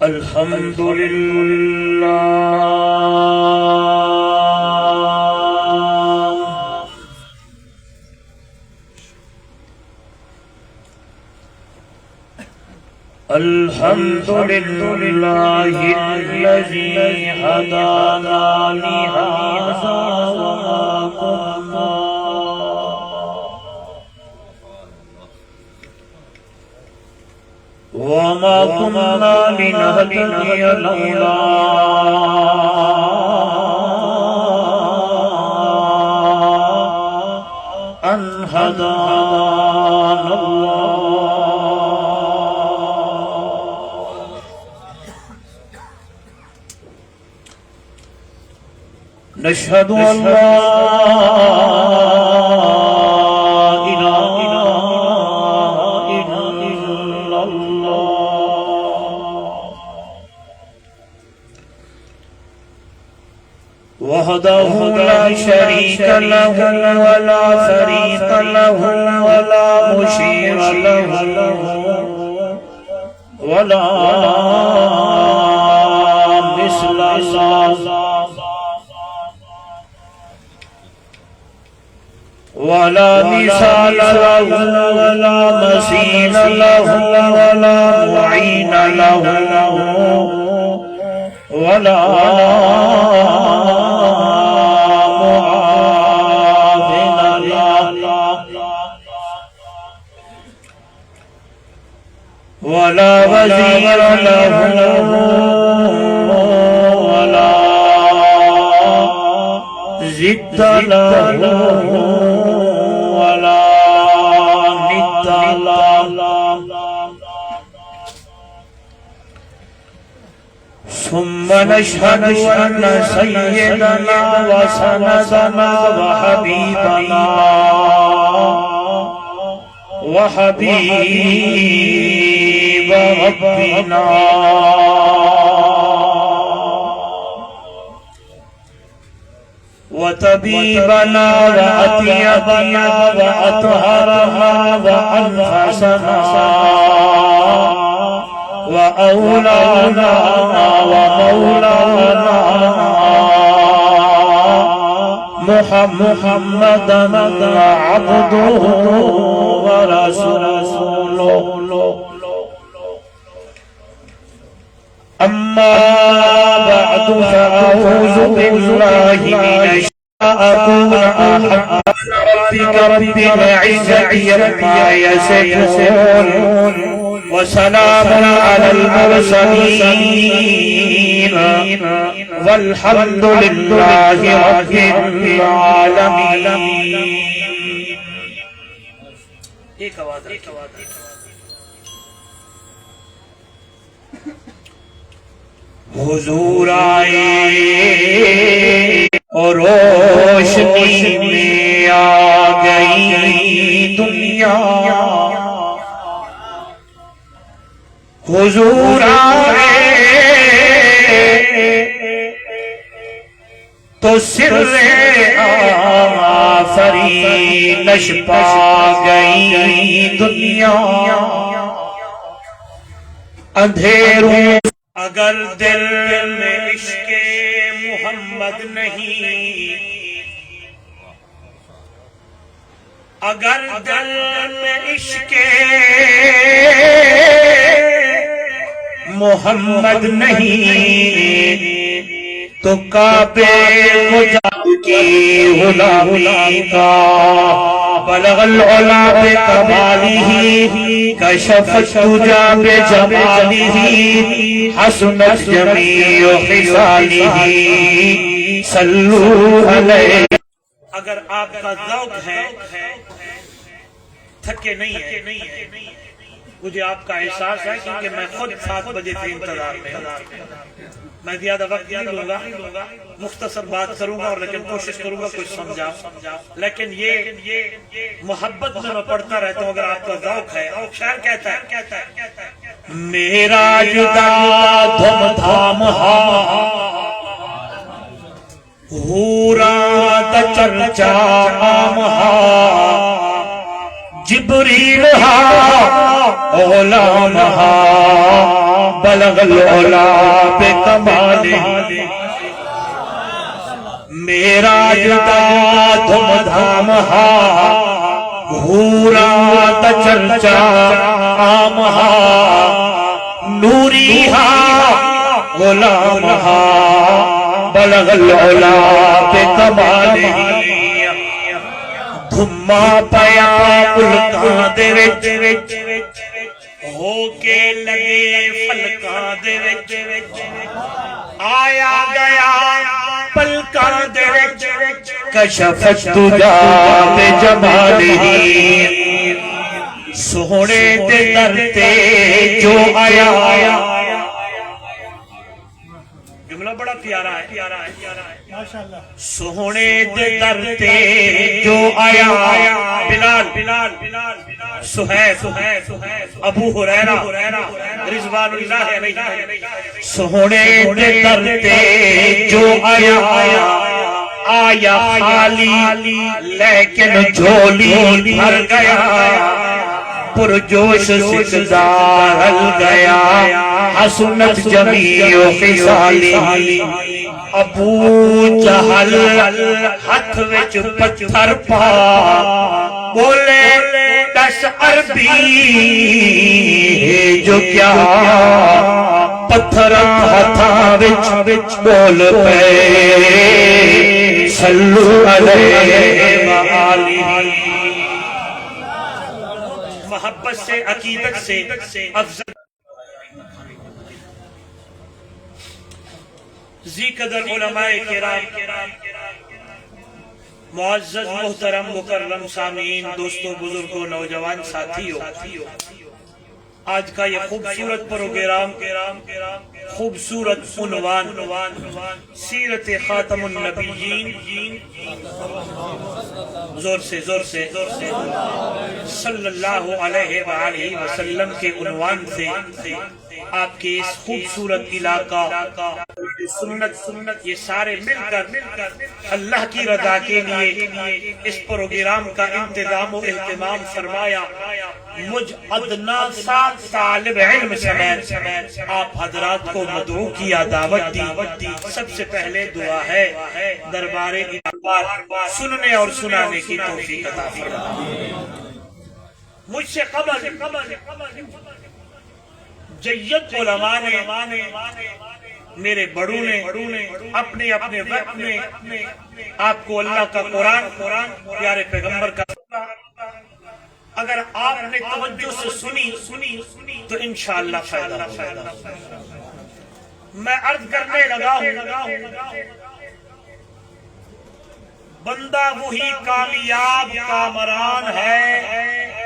الحمد للہ الحمد للہ الذی ہدانا لہذا وما كنا لنهتدي لولا أن هدانا الله نشهد أن لا وحده لا شريك له ولا فريق له ولا مشير له ولا مثل له ولا مثال له ولا مثيل له ولا معين له ولا ولا وزير له ولا ضد له ولا ند له ثم نشهد أن سيدنا وسندنا وحبيبنا وحبيب ربنا وطبيبنا وأطيبنا وأطهرنا وأنفسنا وأولانا ومولانا محمدا عبده ورسوله أما بعد فأعوذ بالله من أكون أحب ربك رب العزة عما يصفون وسلام على المرسلين والحمد لله رب العالمين. حضور آئے اور روشنی میں آ گئی دنیا. حضور آئے تو سر آفرینش پا گئی دنیا. اندھیروں اگر دل میں عشق محمد نہیں، اگر دل میں عشق محمد نہیں تو کعبے کو جا کی غلامی کا. بلغ العلا بکمالہ کشف الدجا بجمالہ حسنت جمیع خصالہ صلو علیہ. اگر آپ کا ذوق ہے تھکے نہیں ہے. مجھے آپ کا احساس ہے کیونکہ میں خود 7 بجے سے انتظار میں ہوں. میں زیادہ وقت نہیں لوں گا، مختصر بات کروں گا اور لیکن کوشش کروں گا کچھ سمجھاؤں. لیکن یہ محبت میں پڑھتا رہتا ہوں. اگر آپ کا ذوق ہے. شاعر کہتا ہے میرا جدا دھم دھام ہا ہورا دا چرچا عام ہا جبریل غلام بلغ العلا بکمالہ معراج دا دھم دھام حورا دا چرچا عام نوری غلام بلغ العلا بکمالہ دھما پیا ملکاں دے وچ ہو کے لگے فلکاں دے وچ آیا گیا پلکاں دے وچ کشف الدجا بجمالہ سونے دے در تے جو آیا جملہ بڑا پیارا ہے سونے دے در تے جو آیا بلال سہیب ابو ہریرہ رضوان اللہ علیہ سونے دے در تے جو آیا خالی لیکن جھولی بھر گیا پرجوش سکدار ہل گیا حسنت جمیع خصالہ ابو جہل ہاتھ وچ پتھر پا بولے 10 عربی جو کیا پتھر ہاتھاں وچ بول پے صلو علیہ وآلہ محبت سے عقیدت سے افضل ذی قدر علماء کرام معزز محترم مکرم سامعین دوستوں بزرگوں نوجوان ساتھیوں آج کا یہ خوبصورت پروگرام خوبصورت عنوان سیرت خاتم النبیین زور سے صلی اللہ علیہ وآلہ وسلم کے عنوان سے آپ کے اس خوبصورت علاقہ سنت یہ سارے مل کر اللہ کی رضا کے لیے اس پروگرام کا انتظام و اہتمام فرمایا مجھ ادنا 7 طالب علم سمیت آپ حضرات کو مدعو کیا دعوت دی سب سے پہلے دعا ہے دربار الہی سننے اور سنانے کی توفیق عطا فرما مجھ سے قبل جید علماء نے میرے بڑوں نے اپنے وقت میں آپ کو اللہ کا قرآن پیارے پیغمبر کا اگر آپ نے توجہ سے سنی تو انشاءاللہ فائدہ ہوگا میں عرض کرنے لگا ہوں بندہ وہی کامیاب کامران ہے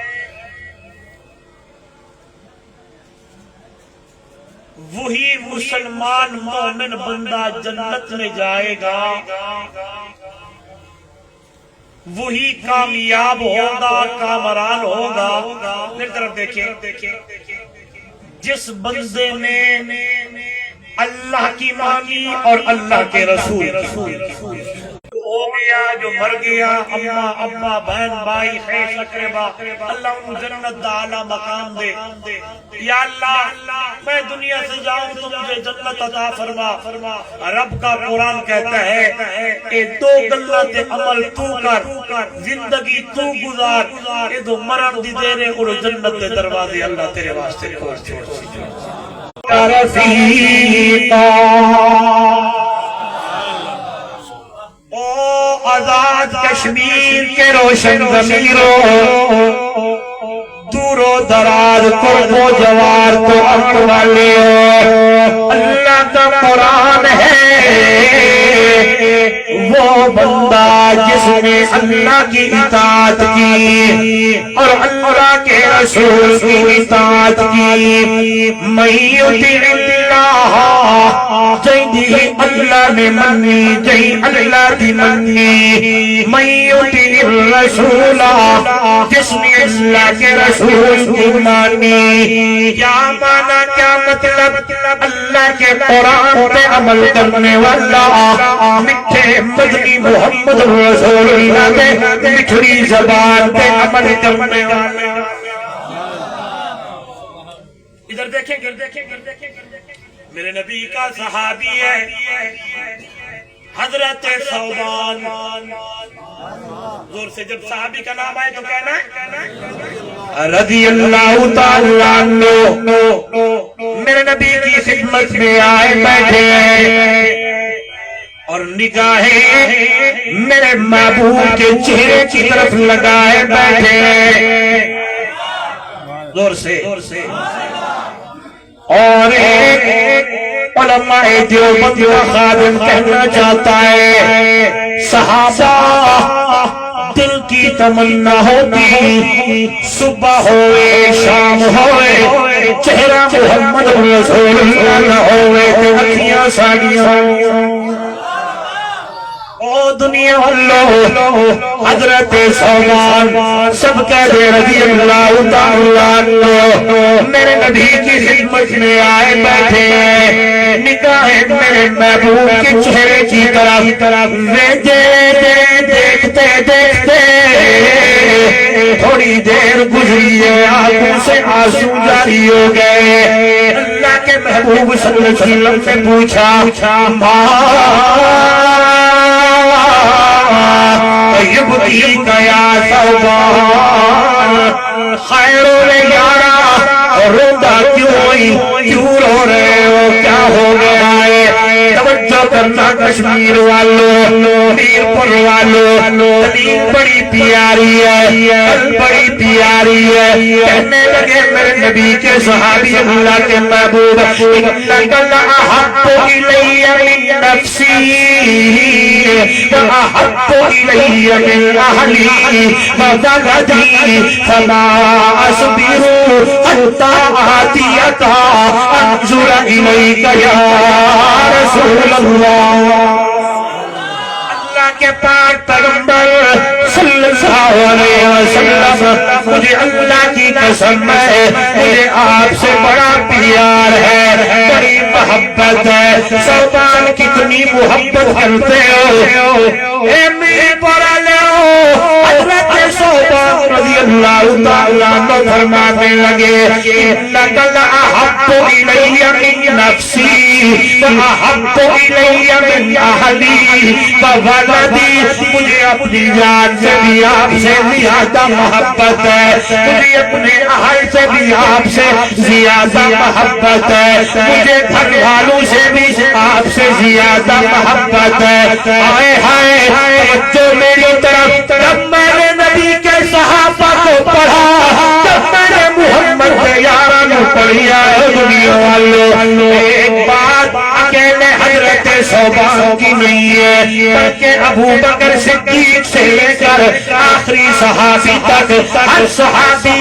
وہی مسلمان مومن بندہ جنت میں جائے گا وہی کامیاب ہوگا کامران ہوگا میری طرف دیکھیں جس بندے نے اللہ کی مانی اور اللہ کے رسول ہو گیا جو مر گیا اماں ابا بہن بھائی خیش اقربا اللہ ان جنت دا اعلیٰ مقام دے یا اللہ میں دنیا سے جاؤں تو مجھے جنت عطا فرما رب کا قرآن کہتا ہے اے 2 گلت عمل تو کر زندگی تو گزار اے 2 مرن دی دیرے اور جنت دے دروازے اللہ تیرے واسطے کھول چھوڑ رفیقا آزاد کشمیر کے روشن ضمیروں دور و دراز قرب و جوار کو امن والے اللہ کا قرآن ہے وہ بندہ جس نے اللہ کی اطاعت کی اور اللہ کے رسول کی اطاعت کی میں یطیع اللہ جیدی اللہ نے منی جی اللہ دی منی میں یطیع الرسول جس نے اللہ کے رسول کی مانی کیا مانا کیا مطلب اللہ کے قرآن پہ عمل کرنے والا میٹھے مدنی محمد رسول اللہ کے مٹھڑی زبان پہ عمل کرنے والا. ادھر دیکھیں میرے نبی کا صحابی ہے حضرت ثوبان. زور سے جب صحابی کا نام آئے تو کہنا ہے رضی اللہ تعالی عنہ. میرے نبی کی خدمت میں آئے بیٹھے ہیں اور نگاہیں میرے محبوب کے چہرے کی طرف لگائے بیٹھے ہیں. زور سے. اور ایک علماء دیوبند کا خادم کہنا چاہتا ہے صحابہ دل کی تمنا ہوتی صبح ہوئے شام ہوئے چہرہ محمد رسول اللہ ہوئے اکھیاں ساڑیاں. او دنیا والو حضرت ثوبان سب کہتے رضی اللہ تعالی عنہ میرے نبی کی خدمت میں آئے بیٹھے ہیں نگاہیں میرے محبوب کے چہرے کی طرف دیکھتے دیکھتے تھوڑی دیر گزری ہے آنکھوں سے آنسو جاری ہو گئے. اللہ کے محبوب صلی اللہ علیہ وسلم نے پوچھا یبکیک یا ثوبان خیر یارا روندہ کیوں رو رہے ہو کیا ہو گیا ہے. توجہ کرنا کشمیر والوں میر پور والوں دلیل بڑی پیاری ہے بڑی پیاری ہے. کہنے لگے میرے نبی کے صحابی اللہ کے محبوب انک لأحب الی من نفسی وأحب الی من اہلی وولدی فما اصبر حتی آتیک انظر الیک یا رسول اللہ. اللہ کے پاک پیغمبر صلی اللہ علیہ وسلم مجھے اللہ کی قسم ہے مجھے آپ سے بڑا پیار ہے بڑی محبت ہے. ثوبان کتنی محبت کرتے ہو اے میرے پڑا لے ہو. حضرت ثوبان رضی اللہ تعالی عنہ فرمانے لگے انک لأحب الی من نفسی وأحب الی من اہلی وولدی. مجھے اپنی جان سے بھی آپ سے زیادہ محبت ہے مجھے اپنے اہل سے بھی آپ سے زیادہ محبت ہے مجھے گھر والوں سے بھی آپ سے زیادہ محبت ہے. آئے ہائے توجہ میری طرف. جب میں نے نبی کے صحابہ کو پڑھا جب میں نے محمد کے یارانوں پڑھی ہے دنیا والوں ایک بات اکیلے حضرت ثوبان کی نہیں ہے بلکہ ابو بکر صدیق سے لے کر آخری صحابی تک ہر صحابی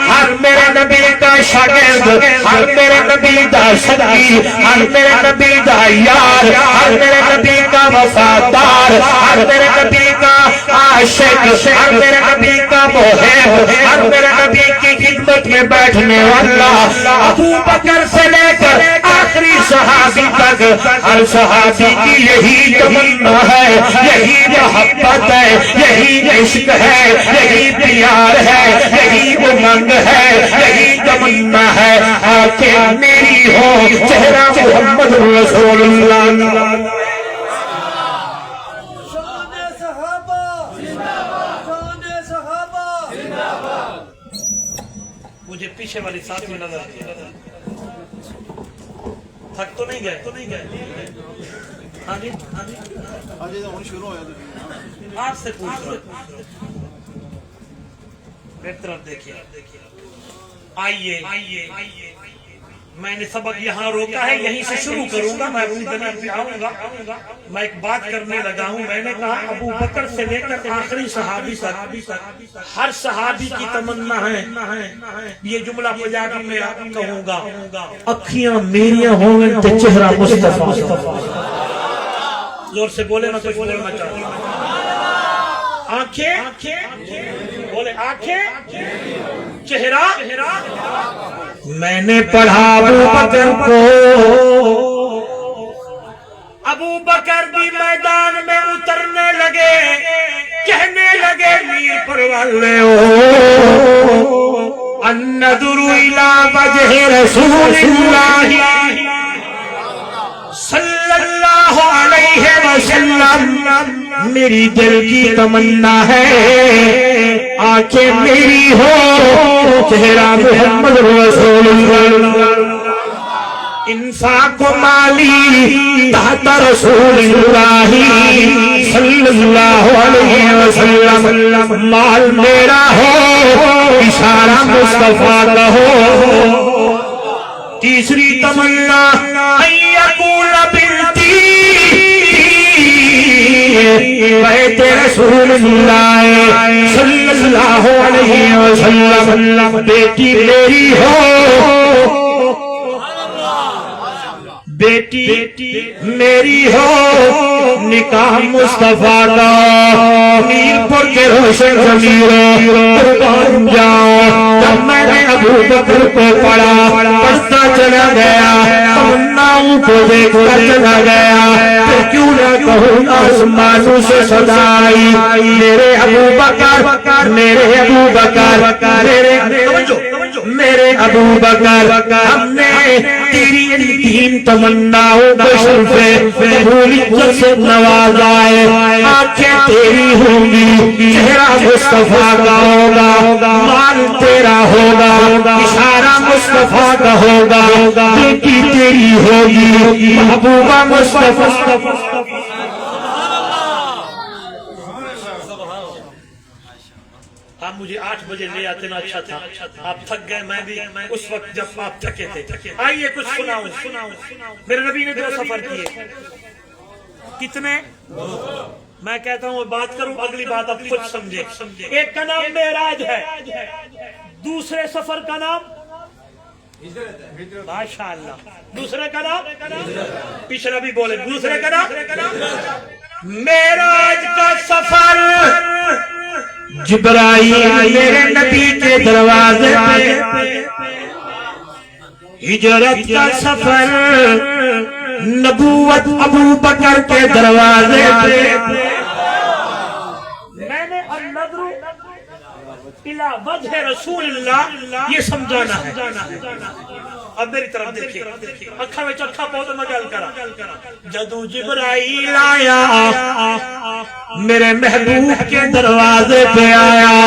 ہر میرے نبی کا شاگرد ہر میرے نبی دا سنگی ہر میرے نبی دا یار ہر میرے نبی کا وفادار ہر میرے نبی کا عاشق ہر میرے نبی کا محب ہر میرے نبی کی خدمت میں بیٹھنے والا ابو بکر سے لے کر آخری صحابی تک ہر صحابی کی یہی تمنا ہے یہی محبت ہے یہی عشق ہے یہی پیار ہے یہی امنگ ہے یہی تمنا ہے آنکھیں میری ہو چہرہ محمد رسول اللہ. مجھے پیچھے والی ساتھ میں نظر تھک تو نہیں گئے ہاں جی شروع ہوا آپ سے پوچھ رہا ایک طرف دیکھیے آئیے میں نے سبق یہاں روکا ہے یہیں سے شروع کروں گا میں اپنی زمین پہ آؤں گا. میں ایک بات کرنے لگا ہوں میں نے کہا ابو بکر سے لے کر آخری صحابی تک ہر صحابی کی تمنا ہے یہ جملہ پنجابی میں کہوں گا اکھیاں میریاں ہوں گے تو چہرہ مصطفیٰ. زور سے بولے نہ کچھ بولنا چاہتا ہوں. آنکھیں بولے آنکھیں چہرہ میں نے پڑھا ابو بکر کو، ابو بکر بھی میدان میں اترنے لگے، کہنے لگے میر پروالے النظر الى وجہ رسول اللہ صلی اللہ علیہ وسلم، میری دل کی تمنا ہے آنکھیں میری ہو چہرہ محمد رسول اللہ، انفاق مالی تحت رسول اللہ صلی اللہ علیہ وسلم، مال میرا ہو اشارہ مصطفیٰ کا ہو، تیسری تمنا ان یقول بنتی بیت رسول اللہ صلی اللہ علیہ وسلم، بیٹی میری ہو، بیٹی میری ہو، نکاح مصطفیٰ کا، میر پور کے روشن ضمیروں قربان جاؤ، جب میں نے ابو بکر کو پڑھا پڑھتا چلا گیا، تمناؤں کو دیکھتا چلا گیا، پھر کیوں نہ کہوں آسمانوں سے صدا آئی میرے ابو بکر، میرے ابو بکر، میرے ابو بکر، ہم نے تیری تین تمناؤں کو شرف قبولیت سے نوازا ہے، آنکھیں تیری ہوں گی، چہرہ مصطفیٰ کا ہوگا، مال تیرا ہوگا، اشارہ مصطفیٰ کا ہوگا، بیٹی تیری ہوگی محبوبہ مصطفیٰ۔ آپ مجھے 8 بجے لے آتے نا اچھا تھا، آپ تھک گئے، میں بھی اس وقت جب آپ تھکے تھے۔ آئیے کچھ سناؤں، میرے نبی نے 2 سفر کیے، کتنے؟ میں کہتا ہوں بات کروں، اگلی بات آپ خود سمجھے۔ ایک کا نام معراج ہے، دوسرے سفر کا نام ماشاءاللہ، دوسرے کا نام پیچھے بھی بولے، دوسرے کا نام معراج کا سفر، جبرائیل میرے نبی کے دروازے پہ، ہجرت کا سفر، نبوت ابو بکر کے دروازے پہ، میں نے النظر الى وجہ رسول اللہ یہ سمجھانا ہے۔ اب میری طرف دیکھیے، اکھا میں چکھا پہنچ میں گل کرا، جدو جبرائیل آیا میرے محبوب کے دروازے پہ آیا،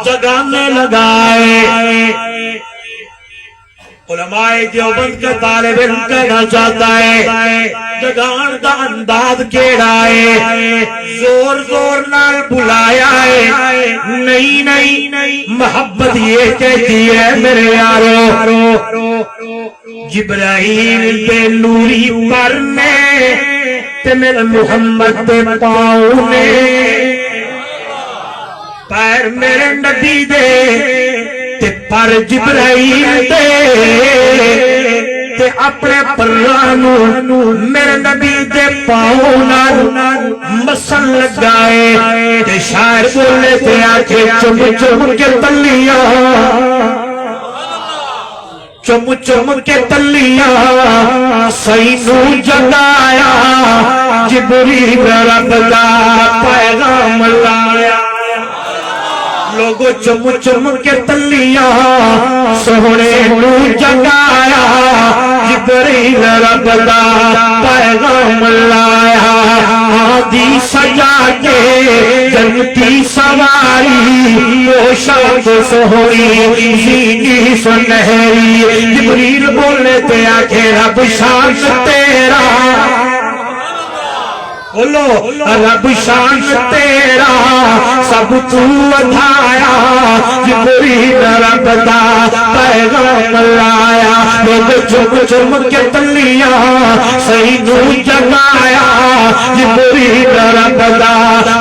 جگانے لگائے، علماء دیوبند کا طالب علم کہنا چاہتا ہے جگان دا انداز کیڑا ہے، زور زور نال بلایا ہے، نہیں محبت یہ کہتی ہے میرے یارو، جبرائیل پہ نوری پر نے تے میرے محمد پہ پاؤں نے، پیر میرے نبی دے تے پر جبرائیل دے تے اپنے پرانو میرے نبی دے پاؤں نال مسن لگائے، تے شاعر بولے تے آنکھیں چم چم کے تلیاں، چم چم کے تلیاں سینو جگایا، جبریل رب دا پیغام لایا، لوگو چم چم کے تلیاں سونے نو جگایا، جبریل رب دا پیغام لایا، آدھی سجا کے جنتی سواری، پوشاک سہوئی زینی سنہری، جبریل بولے تے آکھے رب شان تیرا، بولو رب شان تیرا سب تو ودھایا، جبریل رب دا پیغام لایا، لوگ چم چم کے تلیاں سینو جگایا، جبریل رب دا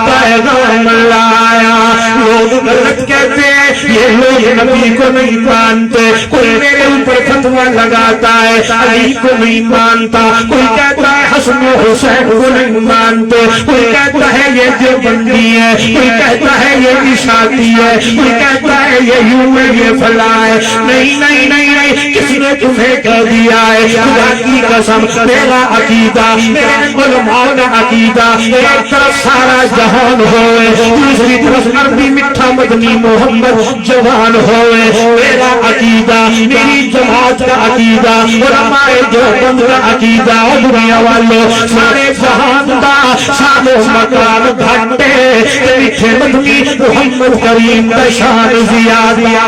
پیغام لایا، لوگ غلط کہتے یہ لوگ نبی کو نہیں مانتے، کوئی میرے اوپر فتویٰ لگاتا ہے علی کو نہیں مانتا، کوئی کہتا ہے حسن و حسین کو نہیں مانتے، کوئی کہتا ہے یہ دیوبندی ہے، کوئی کہتا ہے یہ عشاتی ہے، کوئی کہتا ہے یہ یوں ہے یہ فلاں ہے۔ نہیں نہیں نہیں نہیں، کس نے تمہیں کہہ دیا ہے؟ خدا کی قسم میرا عقیدہ، میرے علماء کا عقیدہ، ایک طرف سارا جہان ہوئے، دوسری طرف عربی مٹھا مدنی محمد جوان ہوئے۔ میرا عقیدہ، میری جماعت کا عقیدہ، علماء دیوبند کا عقیدہ، دنیا والوں سارے جہان دا شان و مقام گھٹے، میٹھے مدنی محمد کریم کا شان زیادہ۔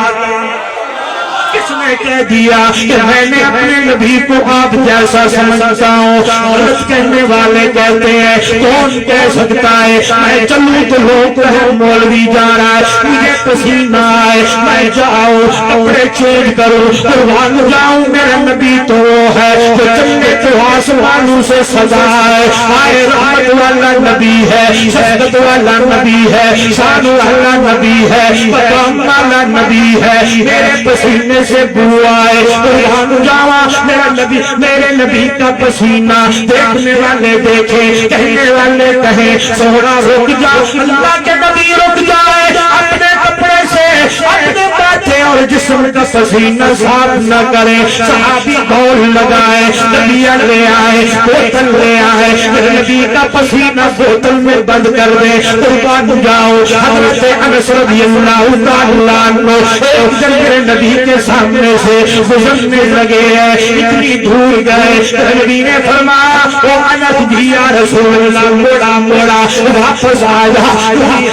کس نے کہہ دیا کہ میں نے اپنے نبی کو آپ جیسا سمجھتا ہوں؟ غلط کہنے والے کہتے ہیں کون کہہ سکتا ہے میں چلوں تو لوگ کہیں مولوی جا رہا ہے، مجھے پسینہ آئے میں جاؤں کپڑے چینج کروں قربان جاؤں، میرا نبی تو وہ ہے جو چندے کو آسمانوں سے سزا ہے، آئے رحمت والا نبی ہے، شفقت والا نبی ہے، شان والا نبی ہے، مقام والا نبی ہے، میرے پسینے سے بو آئے قربان جاوا میرا نبی، میرے نبی کا پسینہ دیکھنے والے دیکھیں، کہنے والے کہیں سونا رک جا، اللہ کے نبی رک جائے، اپنے کپڑے سے اپنے ماتھے اور جسم کا پسینہ صاف نہ کرے، صحابی بول لگائے، نبی لے آئے بوتل لے آئے، میرے نبی کا پسینہ بوتل میں بند کر دے قربان جاؤ۔ حضرت انس رضی اللہ تعالیٰ عنہ ایک دن میرے نبی کے سامنے سے گزرنے لگے ہیں، اتنی دور گئے، نبی نے فرمایا او انس جی یا رسول اللہ موڑا موڑا واپس آیا۔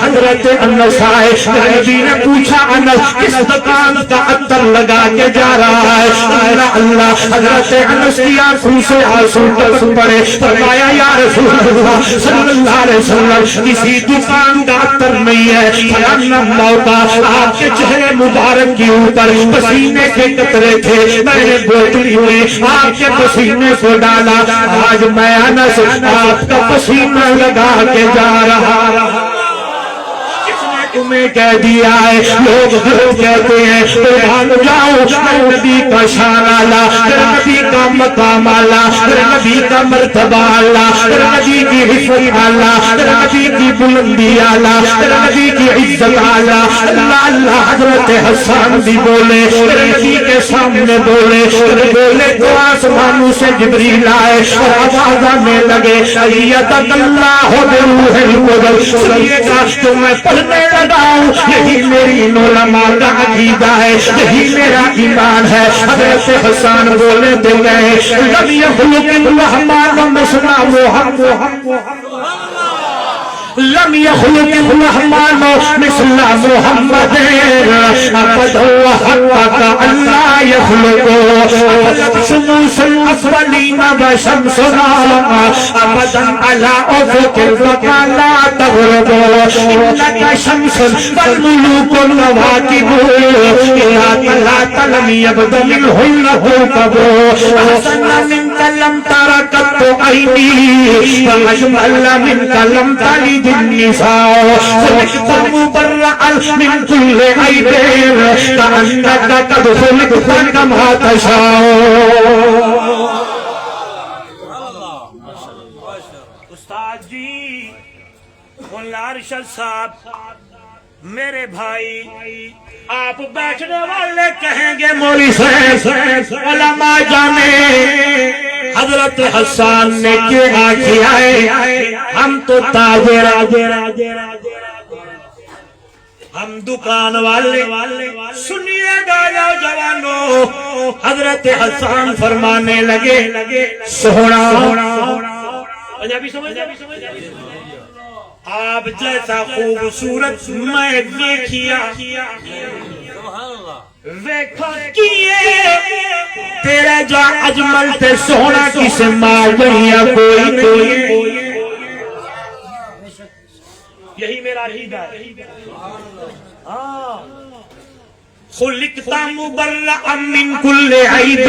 حضرت انس آئے، نبی نے پوچھا انس کس دکان کا عطر لگا کے جا رہا ہے؟ اللہ اللہ، حضرت انس کی آنکھوں سے آنسو ٹپک پڑے، فرمایا یا رسول اللہ صلی اللہ علیہ وسلم کسی دکان کا عطر نہیں ہے، فلانا موقع آپ کے چہرے مبارک کے اوپر پسینے کے قطرے تھے، میں نے بوتلی میں آپ کے پسینے کو ڈالا، آج میں انس آپ کا پسینہ لگا کے جا رہا۔ تمہیں کہہ دیا ہے لوگ ضرور کہتے ہیں قربان جاؤ میرے نبی کا شان آلہ، میرے نبی کا مقام آلہ، میرے نبی کا مرتبہ آلہ، میرے نبی کی حفظ آلہ، میرے نبی کی بلندی آلہ، میرے نبی کی عزت آلہ۔ اللہ اللہ، حضرت حسان بھی بولے میرے نبی کے سامنے بولے تو آسمانوں سے جبریل آئے اور آواز آنے لگے ایتک اللہ بروح القدس، سنیے گا تو میں پڑھنے لگاؤں، یہی میری علماء کا عقیدہ ہے، یہی میرا ایمان ہے۔ حضرت حسان بولے تو گئے لم یخلق الرحمن مثل لم يخلق الرحمن مثل محمد ابدا وحقق ان لا يخلق شموس الاولين وشمسنا ابدا على افق البقاء لا تغرب انك شمس والملوك الكواكب اذا طلعت لم يبد منهن كوكب احسن منك لم تر قط عيني واجمل منك لم تلد النساء خلقت مبرأ من كل عيب كأنك قد خلقت كما تشاء۔ استاد جی مولانا ارشد صاحب میرے بھائی آپ بیٹھنے والے کہیں گے مولوی صاحب علماء جانے حضرت حسان نے کیا کیا ہے، ہم تو تاجر ہم دکان والے۔ سنیے گا جوانوں، حضرت حسان فرمانے لگے سونا آپ جیسا خوبصورت میں دیکھیا ویکھا کیے تیرے جا اجمل تے سونا کس مار گئیا کوئی یہی میرا عقیدہ ہے۔ خلقت مبرأ من کل عیب،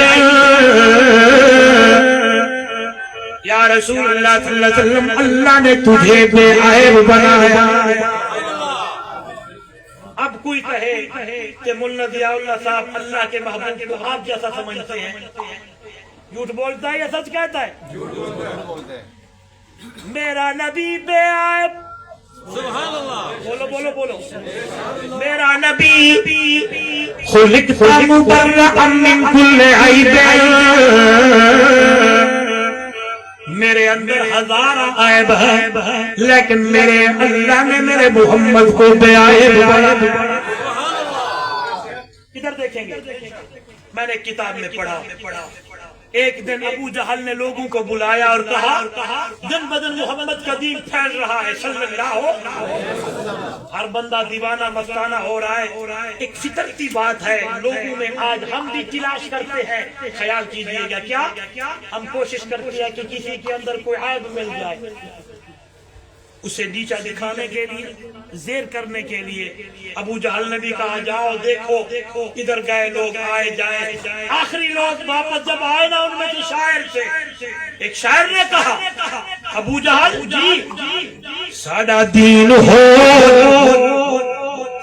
یا رسول اللہ صلی اللہ علیہ وسلم اللہ نے تجھے بے عیب بنایا۔ اب اب کوئی کہے کہ مولانا ضیاء اللہ صاحب اللہ کے محبوب کو آپ جیسا سمجھتے ہیں، جھوٹ بولتا ہے یا سچ کہتا ہے؟ میرا نبی بے عیب، سبحان اللہ، بولو بولو بولو، میرا نبی خلقت مبرأ من کل عیب، میرے اندر ہزارہ عیب ہے لیکن میرے اللہ نے میرے محمد کو بے عیب بنایا۔ ادھر دیکھیں گے، میں نے کتاب میں پڑھا، ایک دن ابو جہل نے لوگوں کو بلایا اور کہا دن بدن محمد کا دین پھیل رہا ہے، صلی اللہ ہو، ہر بندہ دیوانہ مستانہ ہو رہا ہے، ایک فطرتی بات ہے لوگوں میں آج ہم بھی تلاش کرتے ہیں، خیال کیجئے گا کیا ہم کوشش کرتے ہیں کہ کسی کے اندر کوئی عیب مل جائے، اسے نیچا دکھانے کے لیے، زیر کرنے کے لیے۔ ابو جہل نے بھی کہا جاؤ دیکھو، ادھر گئے لوگ آئے جائے، آخری لوگ واپس جب آئے نا ان میں سے شاعر تھے، ایک شاعر نے کہا ابو جہل جی ساڈا دین ہو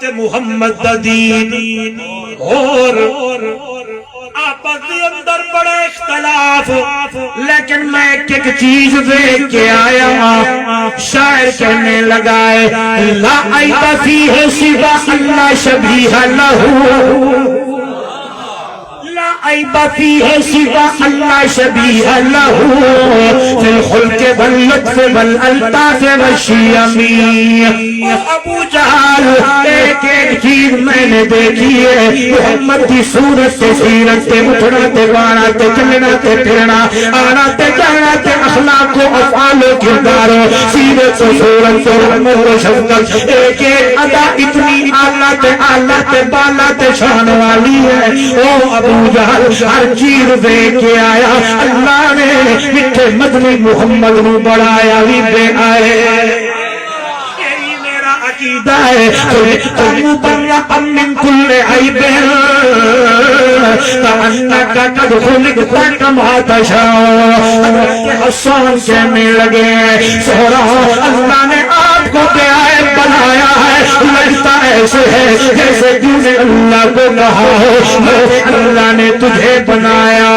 تے محمد دا دین اور آپس کے اندر بڑے اختلاف، لیکن میں ایک چیز دیکھ کے آیا، شاعر کہنے لگا ہے لا عیب فیہ سوا اللہ شبیہ لہ، لا عیب فیہ سوا اللہ شبیہ لہ، فی الخلق واللطف والالطاف والشیم۔ ابو جہل ایک ایک چیز میں نے دیکھی ہے، محمد کی صورت سے سیرت سے اٹھنا تے بانا تے چلنا تے پھرنا، آنا تے جانا تے اخلاق و افعال و کردار، سیرت و صورت و رحمت و شفقت، ایک ایک ادا اتنی اعلیٰ تے بالا تے شان والی ہے۔ او ابو جہل ہر چیز دیکھ کے آیا، اللہ نے میٹھے مدنی محمد نو بڑھایا بھی بے آئے، عقیدہ ہے خلقت مبرأ من کل عیب کأنک قد خلقت کما تشاء۔ حضرت حسان کہنے لگے سہرا اللہ نے آپ کو بے عیب بنایا ہے، لگتا ایسے ہے جیسے تو نے اللہ کو کہا ہو اللہ نے تجھے بنایا،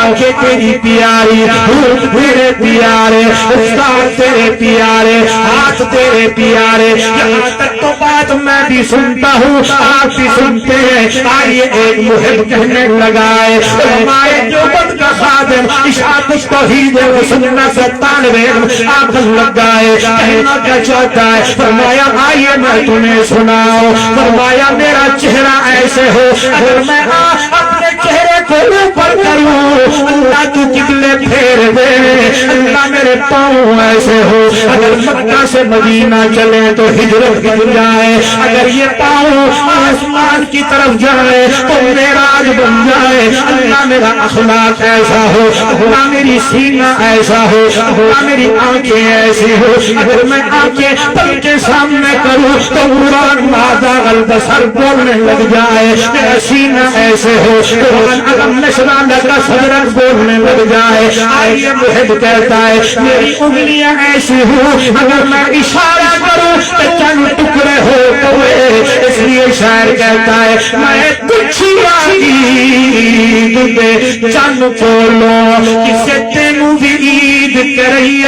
آنکھیں تیری پیاری، ہونٹ تیرے پیارے، رفتار تیرے پیارے، ہاتھ تیرے پیارے، یہاں تک تو بات میں بھی سنتا ہوں آپ بھی سنتے ہیں۔ آئیے ایک محب کہنے لگائے ہمارے دیوبند کا خادم اشاعت التوحید و سنت سے طالب علم آپ لگائے کہنا کیا چاہتا ہے، فرمایا آئیے میں تمہیں سناؤ، فرمایا میرا چہرہ ایسے ہو اگر میں اپنے چہرے کو اوپر کروں اللہ تو کتنے پھیر دے، اللہ میرے پاؤں ایسے ہو اگر مکہ سے مدینہ چلے تو ہجرت گر جائے، اگر یہ پاؤں آسمان کی طرف جائے تو معراج بن جائے، اللہ میرا اخلاق ایسا ہو، اللہ میری سینہ ایسا ہو، اللہ میری آنکھیں ایسی ہو، اگر میں آنکھیں پل کے سامنے کروں تو قرآن ماذا البصر بولنے لگ جائے، میرا سینہ ایسے ہو قرآن علم نشرح لک صدرک بولنے لگ جائے۔ آئیے محب کہتا ہے میری انگلیاں ایسی ہوں اگر میں اشارہ کروں تو چند ٹکڑے ہو گئے، اس لیے شاعر کہتا ہے میں کچھ عید دے چند کھولو کسے تینوں بھی عید کری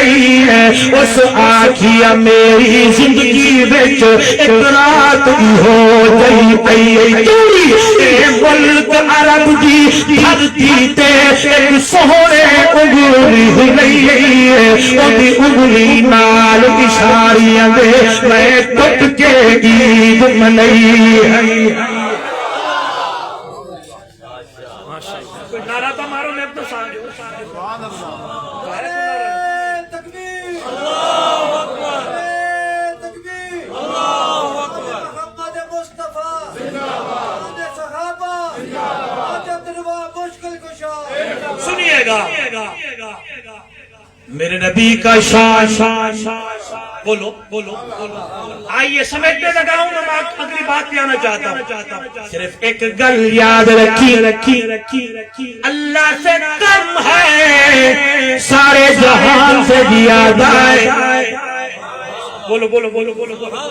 ہے، اس آکھیا میری زندگی بچ ایک رات ہو جئی پئی چوری اے ملک عرب دی دھرتی تے ایک سوہنے انگلی ہوئی ہے، اودی انگلی نال اشاریاں دے میں ٹٹ کے عید منائی ہے۔ کوئی نعرہ تو مارو میں اپنا سانجو تکبیر اللہ اکبر، تکبیر اللہ اکبر، محمد مصطفیٰ زندہ باد، صحابہ زندہ باد، تجربہ مشکل کشا۔ سنیے گا میرے نبی کا شان بولو بولو آئیے سمجھنے لگا ہوں میں اگلی بات پہ آنا چاہتا ہوں، صرف ایک گل یاد رکھی اللہ سے کم ہے سارے جہان سے زیادہ ہے۔ بولو بولو بولو بولو بولو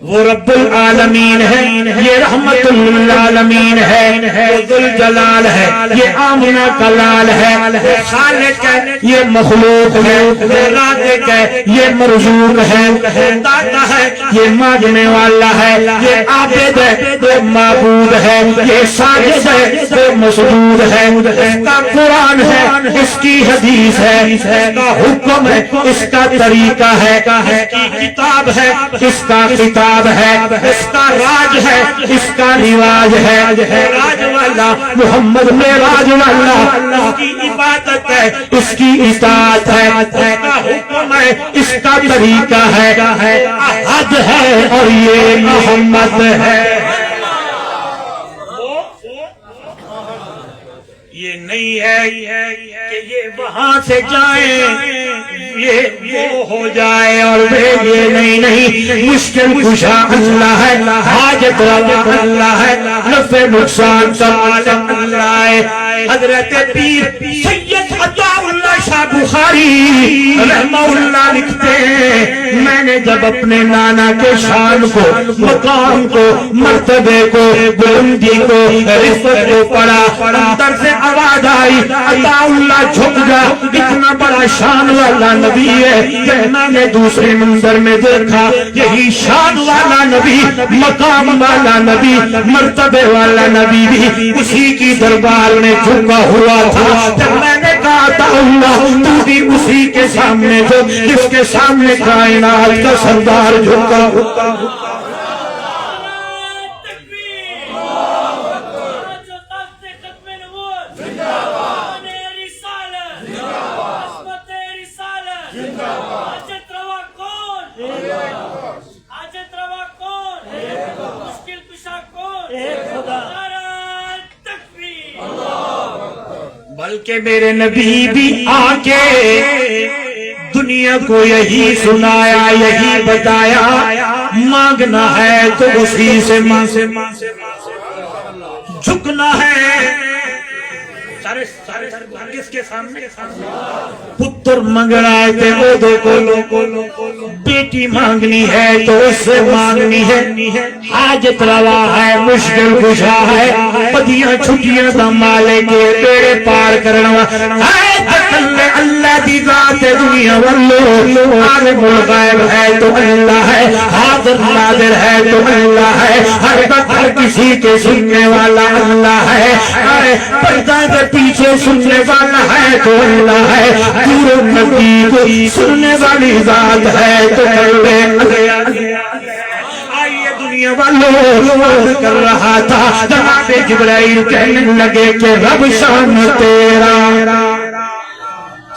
وہ رب العالمین ہے، یہ رحمت للعالمین ہے، وہ ذوالجلال ہے، یہ آمنہ کا لال ہے، وہ خالق ہے، یہ مخلوق ہے، وہ رازق ہے، یہ مرزوق ہے، وہ داتا ہے، یہ مانگنے والا ہے، یہ عابد ہے، وہ معبود ہے، یہ ساجد ہے، وہ مسجود ہے، اس کا قرآن ہے، اس کی حدیث ہے، اس کا حکم ہے، اس کا طریقہ ہے، اس کی کتاب ہے، اس کا کتاب ہے، اس کا راج ہے، اس کا رواج ہے، راج والا محمد میں راج والا، اس کی عبادت ہے، اس کی اطاعت ہے، اس کا حکم ہے، اس کا طریقہ ہے، احد ہے اور یہ محمد ہے۔ یہ نہیں ہے کہ یہ وہاں سے جائیں یہ وہ ہو جائے اور یہ نہیں مشکل کشا اللہ ہے، حاجت روا اللہ ہے، نفع نقصان کا عالم اللہ ہے۔ حضرت پیر سید عطا اللہ شاہ بخاری رحمہ اللہ لکھتے ہیں، میں نے جب اپنے نانا کے شان کو، مقام کو، مرتبے کو، بلندی کو، رفت کو پڑھا، اندر سے آواز آئی عطا اللہ جھک جا، اتنا بڑا شان والا نبی ہے۔ جب میں نے دوسرے منظر میں دیکھا یہی شان والا نبی، مقام والا نبی، مرتبے والا نبی بھی اسی کی دربار میں جھکا ہوا تھا۔ جب میں نے کہا تھا اللہ تو بھی اسی کے سامنے جو جس کے سامنے کائنات کا سردار جھکا ہوتا۔ بلکہ میرے نبی بھی آ کے دنیا کو یہی سنایا، یہی بتایا، مانگنا ہے تو اسی سے جھکنا ہے۔ کس کے سامنے؟ پتر مانگ رہے تھے وہ دیکھو، بیٹی مانگنی ہے تو اس سے مانگنی ہے، حاجت روا ہے، مشکل کشا ہے، پدیاں چھٹیاں دا مالک کے بیڑے پار کرنا ہے۔ اللہ دی ذات دنیا واللو، عالم الغیب ہے تو اللہ ہے، حاضر ناظر ہے تو اللہ ہے، ہر وقت ہر کسی کے سننے والا اللہ ہے، پردہ کے پیچھے سننے والا ہے تو اللہ ہے، دور نزدیک سننے والی ذات ہے تو اللہ ہے۔ آئیے دنیا والوں کر رہا تھا، جناب جبرائیل کہنے لگے کہ رب شان تیرا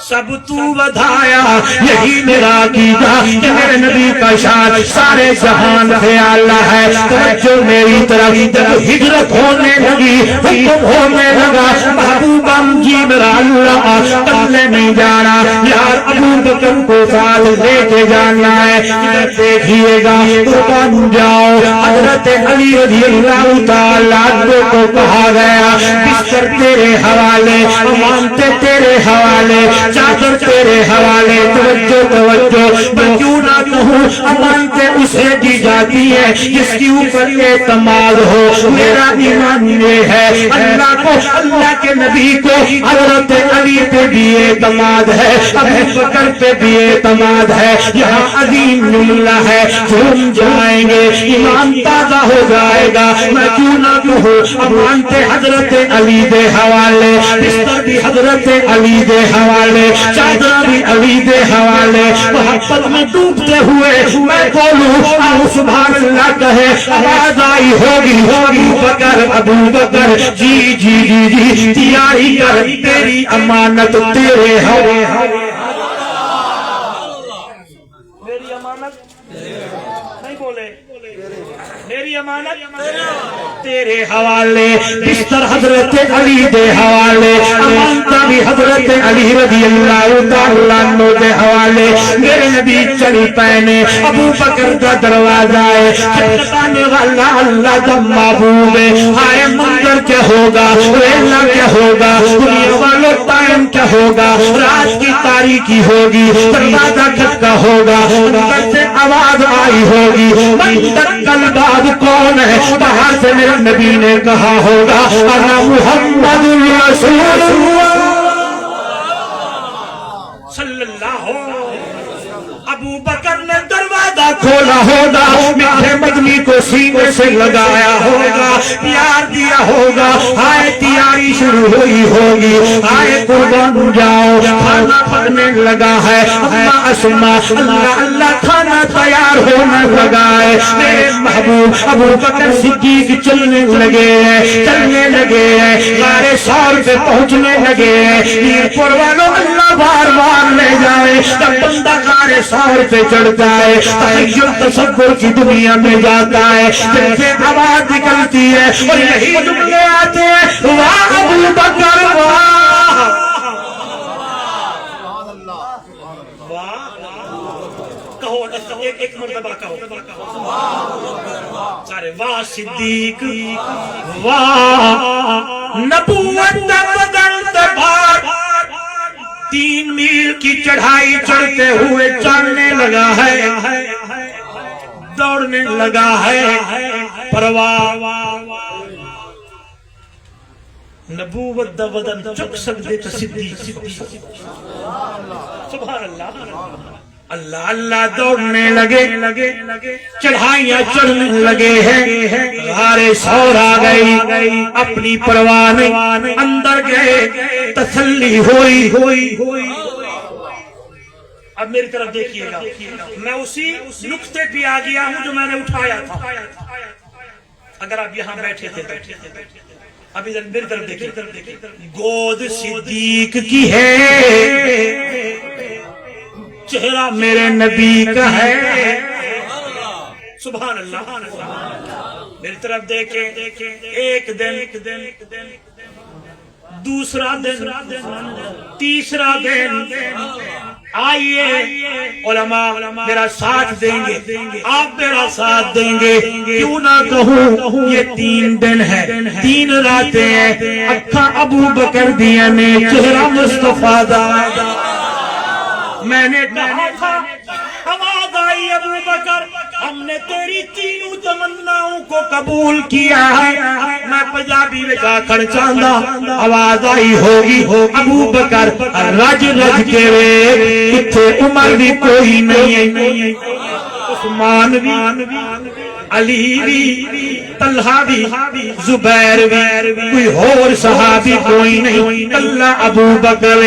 سب تو بدھایا، یہی میرا عقیدہ کہ میرے نبی کا شان سارے جہان سے اعلیٰ ہے۔ توجہ میری طرف، جب ہجرت ہونے لگی، حکم ہونے لگا، محبوبہ جی میرا اللہ کلے نہیں جانا، یار ابو بکر کو ساتھ لے کے جانا ہے، ادھر دیکھیے گا قربان جاؤ۔ حضرت علی رضی اللہ تعالیٰ عنہ کو کہا گیا بستر تیرے حوالے، امانتیں تیرے حوالے، چادر تیرے حوالے، توجہ توجہ، میں کیوں نہ کہوں امانتیں اسے دی جاتی ہے جس کی اوپر اعتماد ہو۔ میرا ایمان یہ ہے اللہ کو، اللہ کے نبی کو، حضرت علی پہ بھی اعتماد ہے، ابو بکر پہ بھی اعتماد ہے۔ یہاں عظیم جملہ ہے، جھوم جائیں گے، ایمان تازہ ہو جائے گا۔ میں کیوں نہ کہوں امانتیں حضرت علی دے حوالے، بستر بھی حضرت علی دے حوالے، چادر بھی علی دے حوالے۔ محبت میں ڈوبتے ہوئے میں بولوں آؤ سبحان اللہ کہے، آواز آئی ہوگی ابو بکر، ابو بکر جی جی جی جی تیاری کر، تیری امانت تیرے حوالے۔ میری امانت نہیں بولے، میری امانت تیرے حوالے، بستر حضرت علی دے حوالے، امانتہ بھی حضرت علی رضی اللہ تعالیٰ عنہ دے حوالے۔ میرے نبی چلی پہنے، ابو بکر کا دروازہ ہے، کھٹکھٹانے والا اللہ کا محبوب ہے۔ ہائے منظر کیا ہوگا، ویلا کیا ہوگا، دنیا والوں ٹائم کیا ہوگا، رات کی تاریکی ہوگی، دروازہ کھٹکا ہوگا، اندر سے آواز آئی ہوگی الباب کون ہے؟ باہر سے میرے نبی نے کہا ہوگا انا محمد رسول اللہ صلی اللہ علیہ وسلم۔ ابو بکر نے دروازہ کھولا ہوگا، میٹھے مدنی کو سینے سے لگایا ہوگا، پیار دیا ہوگا، آئے تیاری شروع ہوئی ہوگی، آئے قربان جاؤ، کھانا پکنے لگا ہے، اما اسما اللہ اللہ کھانا تیار ہونے لگا ہے، میرے محبوب ابو بکر صدیق چلنے لگے ہیں، چلنے لگے ہیں، غار ثور پہ پہنچنے لگے ہیں۔ میر پور والوں اللہ بار بار لے جائے، جب بندہ غار ثور پہ چڑھتا ہے، تخیل تصور کی دنیا میں جاتا ہے، دل سے آواز نکلتی ہے اور یہی جملے آتے ہیں، واہ ابو بکر واہ کہو ایک مرتبہ کہو سارے، واہ صدیق واہ نبوت دا بدن دبار، 3 میل کی چڑھائی چڑھتے ہوئے چلنے لگا ہے، دوڑنے لگا ہے، پرواہ نبوت دا بدن چک سکتے تو صدیق سبحان اللہ اللہ اللہ دوڑنے لگے، چڑھائیاں چڑھنے لگے ہیں، غار ثور آ گئی، اپنی پرواہ نہیں، اندر گئے، تسلی ہوئی۔ اب میری طرف دیکھیے گا، میں اسی نقطے پہ آ گیا ہوں جو میں نے اٹھایا تھا، اگر آپ یہاں بیٹھے تھے ابھی میری طرف دیکھیے، گود صدیق کی ہے، چہرہ میرے نبی کا ہے، سبحان اللہ۔ میری طرف دیکھیں، ایک دن، دوسرا دن، تیسرا دن، آئیے علماء میرا ساتھ دیں گے، آپ میرا ساتھ دیں گے، کیوں نہ کہوں یہ 3 دن ہے، 3 راتیں ہیں، اکھاں ابو بکر دیا نے، چہرہ مصطفیٰ دا، میں نے کہا تھا آواز آئی ابو بکر ہم نے تیری تینوں تمناؤں کو قبول کیا ہے، میں پنجابی میں جا کر چاندہ آواز آئی ہوگی ابو بکر رج کے وے اتھے عمر بھی کوئی نہیں، عثمان بھی، علی بھی، طلحہ بھی، زبیر بھی، کوئی اور صحابی کوئی نہیں، اللہ ابو بکر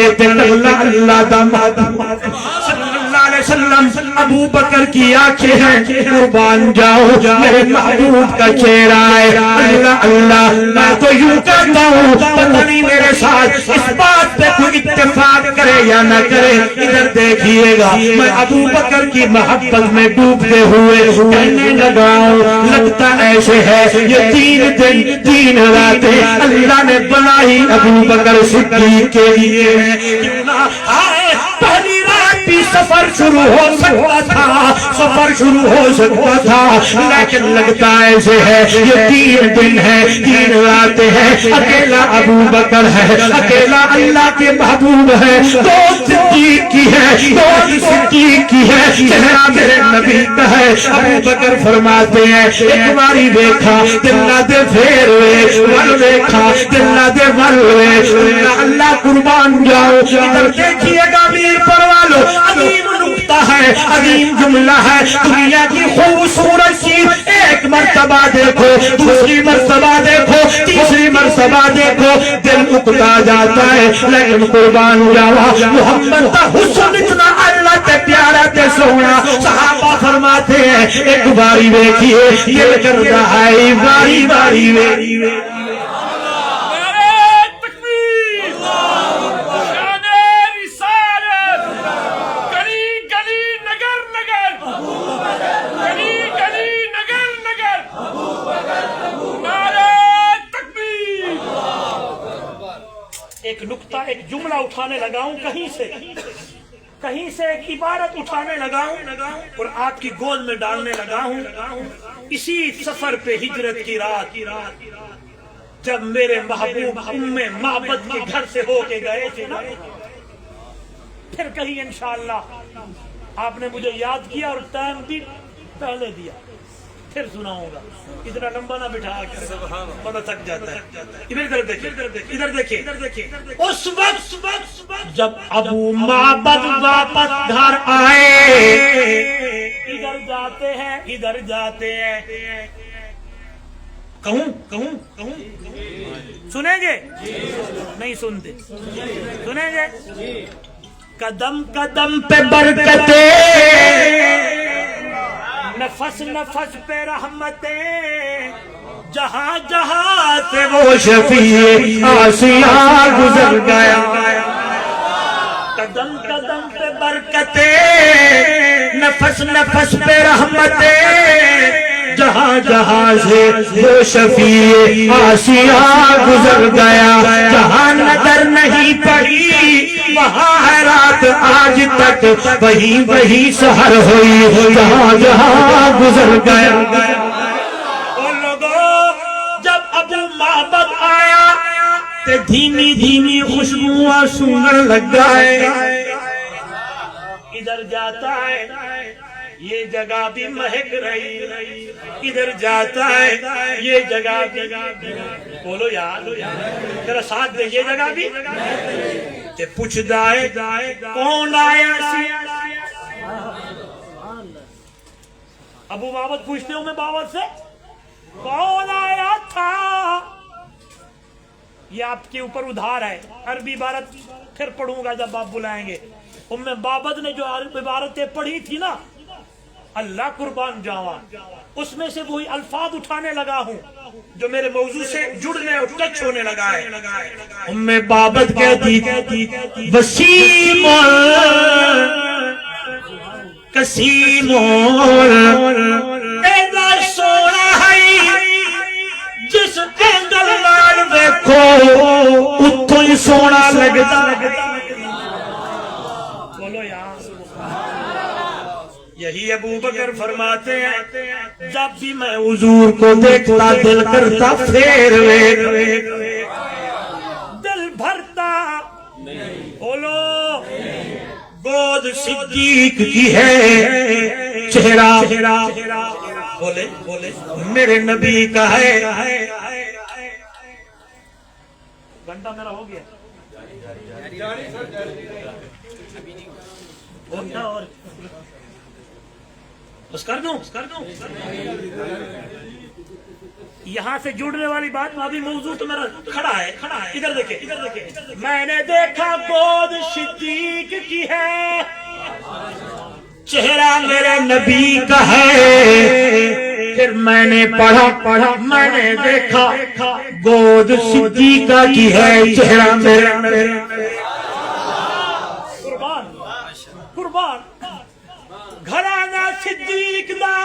اللہ اللہ دا محمد صلی اللہ علیہ وسلم۔ ابو بکر کی آنکھیں ہیں، قربان جاؤ میرے محبوب کا چہرہ ہے، اللہ اللہ۔ میں تو یوں کہتا ہوں پتہ نہیں میرے ساتھ اس بات پہ کوئی اتفاق کرے یا نہ کرے، ادھر دیکھیے گا، میں ابو بکر کی محبت میں ڈوبتے ہوئے کہنے لگا ہوں، لگتا ایسے ہے یہ 3 دن 3 راتیں اللہ نے بنائی ابو بکر صدیق کے لیے ہے، کیوں نہ آئے پہلی رات بھی سفر شروع ہو سکتا تھا، سفر شروع ہو سکتا تھا، لیکن لگتا ایسے ہے یہ 3 دن ہے 3 راتیں ہیں، اکیلا ابو بکر ہے، اکیلا اللہ کے محبوب ہے، دوست صدیق کی ہے، دوست صدیق کی ہے، چہرہ میرے نبی کا ہے۔ ابو بکر فرماتے ہیں ایک باری دیکھا دل نہ دے پھیر ہوئے، ول دیکھا دل نہ دے ول ہوئے، اللہ قربان جاؤ۔ ادھر دیکھیے گا میر پر والو، عظیم نکتہ ہے، عظیم جملہ ہے، دنیا کی خوبصورت چیز ایک مرتبہ دیکھو، دوسری مرتبہ دیکھو، تیسری مرتبہ دیکھو، دل اکتا جاتا ہے، لیکن قربان جاوا محمد کا حسن اتنا اللہ تے پیارا تے سونا، صحابہ فرماتے ہیں ایک باری دیکھیے دل کرتا ہے باری باری میں۔ ایک نکتہ ایک جملہ اٹھانے لگا ہوں کہیں سے ایک عبارت اٹھانے لگا ہوں اور آپ کی گود میں ڈالنے لگا ہوں۔ اسی سفر پہ ہجرت کی رات جب میرے محبوب معبد کے گھر سے ہو کے گئے تھے نا، پھر کہیں انشاءاللہ آپ نے مجھے یاد کیا اور ٹائم بھی پہلے دیا، پھر سناؤں گا، اتنا لمبا نہ بٹھا کر بڑا تھک جاتا ہے۔ ادھر دیکھیں، اس وقت جب ابو معبد واپس گھر آئے، ادھر جاتے ہیں، کہوں سنیں گے؟ نہیں سنتے، سنیں گے؟ قدم قدم پہ برکتیں، نفس نفس پہ رحمتیں، جہاں جہاں سے وہ شفیع آسیاں گزر گیا۔ قدم قدم پہ برکتیں، نفس نفس پہ رحمتیں، جہاں جہاں سے وہ شفیع آسیاں گزر گیا۔ جہاں نظر نہیں پڑی وہاں ہے رات آج تک، وہی سحر ہوئی جہاں جہاں گزر گیا۔ اور لوگوں جب ابو معبد آیا تو دھیمی دھیمی خوشبوئیں سونگنے لگ گئے۔ ادھر جاتا ہے یہ جگہ بھی مہک رہی، ادھر جاتا ہے یہ جگہ بھی، بولو یار ذرا ساتھ دے، یہ جگہ بھی تے پوچھ دائے کون آیا سی؟ ابو بابت پوچھتے ہوں میں بابت سے، کون آیا تھا؟ یہ آپ کے اوپر ادھار ہے، عربی عبارت پھر پڑھوں گا جب آپ بلائیں گے۔ ام بابت نے جو عبارتیں پڑھی تھی نا، اللہ قربان جاواں، اس میں سے وہی الفاظ اٹھانے لگا ہوں جو میرے موضوع سے جڑنے اور ٹچ ہونے لگا ہے۔ ام بابت کہتی وسیم کسیم ایسا سونا ہے جس اینگل نال دیکھو اتھوں ہی سونا لگتا۔ بولو یار، یہی ابو بکر فرماتے ہیں جب بھی میں حضور کو دیکھتا دل کرتا پھیر دل بھرتا۔ بولو گود صدیق کی ہے چہرہ، بولے میرے نبی کا ہے۔ گھنٹہ میرا ہو گیا اور بس کر دوں۔ یہاں سے جڑنے والی بات ابھی موضوع تو میرا کھڑا ہے۔ ادھر دیکھیں، میں نے دیکھا گود صدیق کی ہے، چہرہ میرے نبی کا ہے۔ پھر میں نے پڑھا میں نے دیکھا گود صدیقہ کی ہے، چہرہ میرے نبی۔ قربان گھرانہ صدیق دا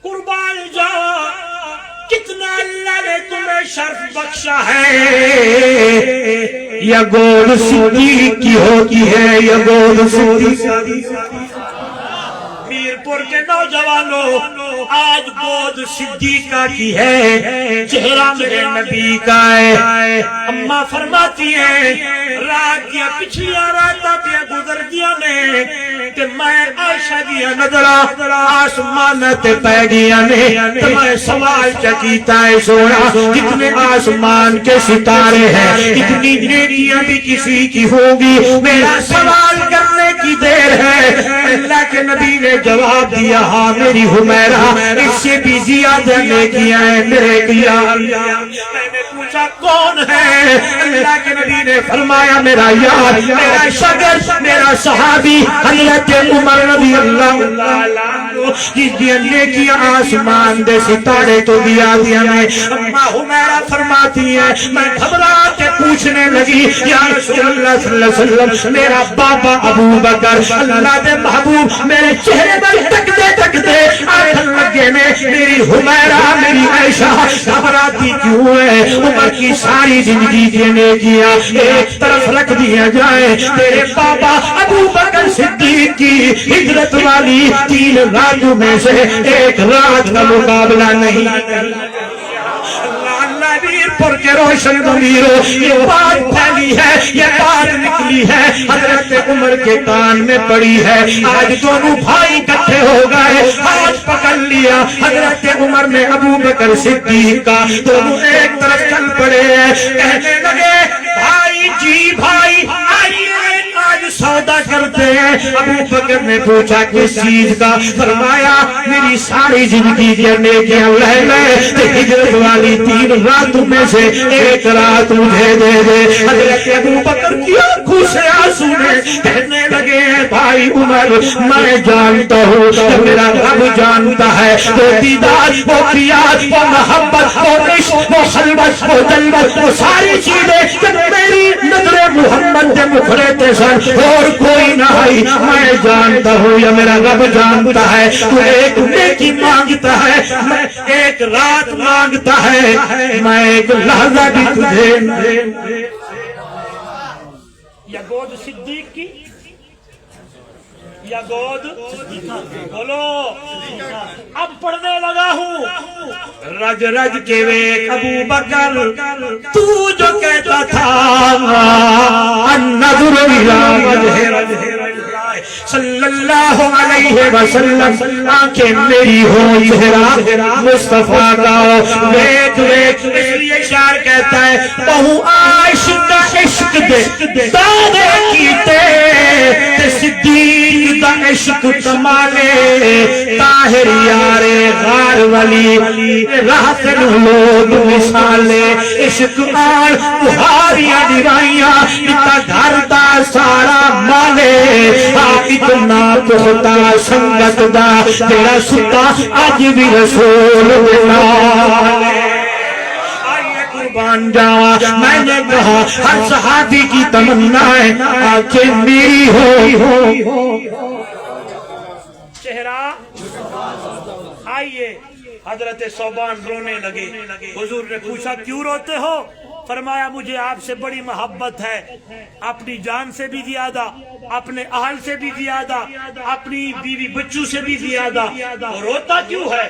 قربان جاؤ، کتنا اللہ نے تمہیں شرف بخشا ہے۔ یا گود صدیق کی ہوتی ہے یا گود صدیق۔ میرپور کے نوجوانوں آج گود صدیقہ کی ہے، چہرہ میرے نبی کا ہے۔ اماں فرماتی ہیں رات دیا پچھلیاں راتاں دیا گزر دیا نے کہ میں عائشہ دیا نظرہ آسمان تے پہ گیا نے، تو میں سوال چکیتا ہے سونا کتنے آسمان کے ستارے ہیں، کتنی نیکیاں بھی کسی کی ہوگی، میرا سوال کرنے کی دیر ہے۔ اللہ کے نبی نے جواب دیا ہاں میری حمیرہ، اس سے بھی زیادہ نیکیاں ہیں میرے کیا۔ میں نے پوچھا کون ہے؟ اللہ کے نبی نے فرمایا میرا یار، میرا شاگرد، میرا صحابی حضرت عمر رضی اللہ عنہ، جس دیا نیکیاں آسمان دے ستارے تو دیا میں۔ اماں حمیرہ فرماتی ہے میں گھبرا کے پوچھنے لگی یا رسول اللہ صلی اللہ علیہ وسلم، میرا بابا ابو بکر اللہ دے محبوب میرے چہرے پر تکتے آنکھن لگے میں، میری حمیرہ میری عائشہ گھبراتی کیوں ہے؟ عمر کی ساری زندگی دینے کیا ایک طرف رکھ دیا جائے، تیرے بابا ابو بکر صدیق کی ہجرت والی 3 راتوں میں سے ایک رات کا مقابلہ نہیں۔ اللہ پر کے روشن ضمیروں یہ بات پھیلی ہے، یہ بات نکلی ہے، حضرت عمر کے کان میں پڑی ہے۔ آج دونوں بھائی اکٹھے ہو گئے، ہاتھ پکڑ لیا حضرت عمر نے ابو بکر صدیق کا، دونوں ایک طرف چل پڑے ہیں، کہنے لگے بھائی جی بھائی آئیے آج سودا کرتے ہیں۔ ابو بکر نے پوچھا کس چیز کا؟ فرمایا میری ساری زندگی کے نیکیاں لے لے، ہجرت والی 3 راتوں میں سے ایک رات مجھے دے دے۔ حضرت ابو بکر کی آنکھوں سے آنسو نے، کہنے لگے بھائی عمر میں جانتا ہوں کہ میرا رب جانتا ہے، وہ دیدار وہ پیار وہ محبت وہ عشق وہ خلوت وہ جلوت وہ ساری چیزیں جب میری نظر محمد کے مکھڑے تے سن اور کوئی نہ آئی، میں جانتا ہوں یا میرا رب جانتا ہے تو ایک نیکی مانگتا ہے، میں ایک رات مانگتا ہے، میں ایک لحظہ بھی تجھے یا گود صدیق کی یا گود بولو اب پڑھنے لگا ہوں۔ رج رج کے ویک ابو بکر تو جو کہتا تھا النظر الى وجہ رسول صلی اللہ علیہ وسلم، آنکھیں میری ہو چہرہ مصطفیٰ کا ہو، ویک ویک اس لیے شاعر کہتا ہے بہو عاشق کا عشق دے دادے کیتے تے صدیق دا عشق کمالے، طاہر یار غار ولی راہ تے لوگ مثالے، عشق آن بہاریاں دیوائیاں اتا گھر دا سارا مالے، اتنا پہتا سنگت دا تیرا ستا آج بھی رسول دلالے۔ آئیے قربان جاوا، میں نے کہا ہر صحابی کی تمنا ہے آنکھیں میری ہو چہرہ۔ آئیے حضرت صوبان رونے لگے، حضور نے پوچھا کیوں روتے ہو؟ فرمایا مجھے آپ سے بڑی محبت ہے، اپنی جان سے بھی زیادہ، اپنے اہل سے بھی زیادہ، اپنی بیوی بچوں سے بھی زیادہ، روتا کیوں ہے؟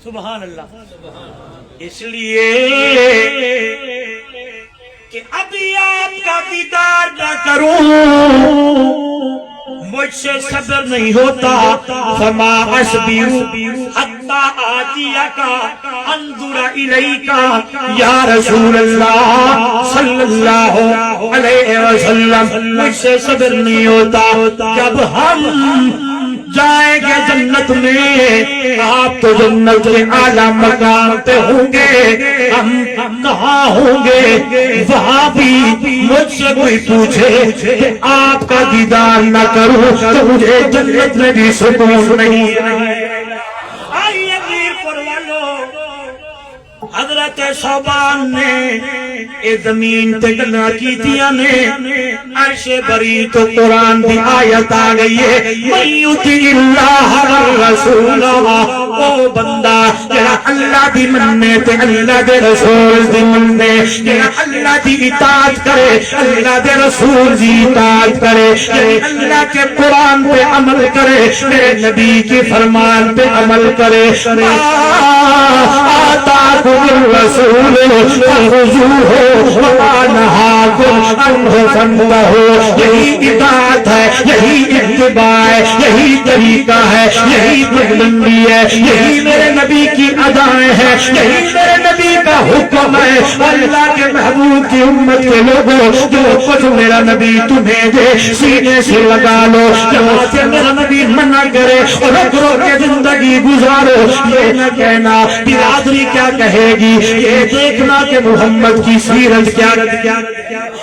سبحان اللہ۔ اس لیے کہ ابھی آپ کا دیدار نہ کروں مجھ سے صبر نہیں ہوتا، فما اصبر حتی آتیک انظر الیک یا رسول اللہ صلی اللہ علیہ وسلم، مجھ سے صبر نہیں ہوتا جب ہم جائیں گے جنت میں، آپ تو جنت کے اعلیٰ مقام پہ ہوں گے، ہم کہاں ہوں گے؟ وہاں بھی مجھ سے کوئی پوچھے کہ آپ کا دیدار نہ کروں تو مجھے جنت میں بھی سکون نہیں ہے۔ آئیے میر پر والو، حضرت صوبان نے اے زمین تے گلاں کیتیاں نے، عرش بری تو قرآن دی آیت آ گئی ہے من یطع اللہ والرسول، او بندہ جڑا اللہ دی مننے تے اللہ دے رسول دی مننے، جڑا اللہ دی اطاعت کرے اللہ دے رسول دی اطاعت کرے، اللہ کے قرآن پہ عمل کرے، میرے نبی کے فرمان پہ عمل کرے، آتاکم الرسول فخذوہ وما نہاکم عنہ فانتہوا۔ یہی اطاعت ہے، یہی اتباع ہے، یہی طریقہ ہے، یہی پابندی ہے، یہی میرے نبی کی ادائیں ہیں، یہی میرے نبی کا حکم ہے۔ اللہ کے محبوب کی امت کے لوگوں جو کچھ میرا نبی تمہیں دے سینے سے لگا لو، جہاں سے میرا نبی منع کرے رک رو کے زندگی گزارو، یہ نہ کہنا برادری کیا کہے گی، یہ دیکھنا کہ محمد کی سیرت کیا،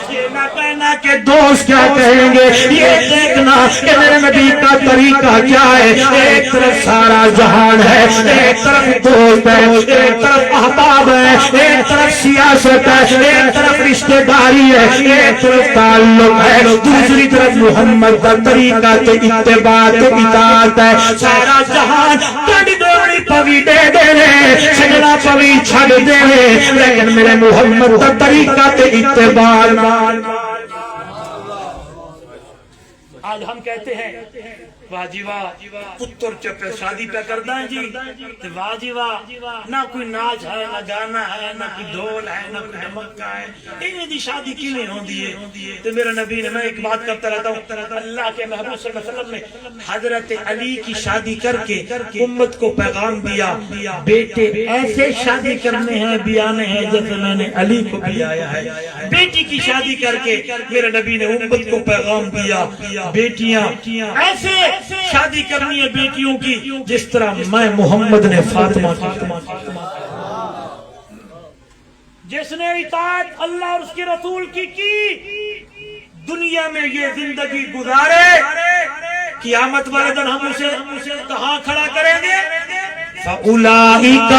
یہ نہ کہنا کہ دوست کیا کہیں گے، یہ دیکھنا کہ میرے نبی کا طریقہ کیا ہے۔ ایک طرف سارا جہان ہے، ایک طرف دوست ہے، ایک طرف احباب ہے، ایک طرف سیاست ہے، ایک طرف رشتہ داری ہے، ایک طرف تعلق ہے، دوسری طرف محمد کا طریقہ تے اتباع تے اطاعت ہے۔ سارا جہان ڈاڈی ڈوڑی پوی دے دے رہے، سجنا پوی چھڑ دے رہے، لیکن میرے محمد کا طریقہ تے اتباع۔ آج ہم کہتے ہیں واہ جی واہ پتر چپے شادی پہ کردا ہے جی واہ جی واہ نہ کوئی ناچ ہے نہ گانا ہے نہ کوئی ڈھول ہے نہ کوئی ڈھمکا ہے انہیں دی شادی کیویں ہوندی ہے تو میرے نبی نے میں ایک بات کرتا رہتا ہوں اللہ کے محبوب صلی اللہ علیہ وسلم نے حضرت علی کی شادی کر کے امت کو پیغام دیا بیٹے ایسے شادی کرنے ہیں بیانے ہیں جیسے میں نے علی کو بیایا ہے بیٹی کی شادی کر کے میرے نبی نے امت کو پیغام دیا بیٹیاں ایسے شادی کرنی ہے بیٹیوں کی جس طرح میں محمد نے فاطمہ کی جس نے اطاعت اللہ اور اس کے رسول کی دنیا میں یہ زندگی گزارے قیامت والے دن ہم اسے کہاں کھڑا کریں گے فَأُولَئِكَ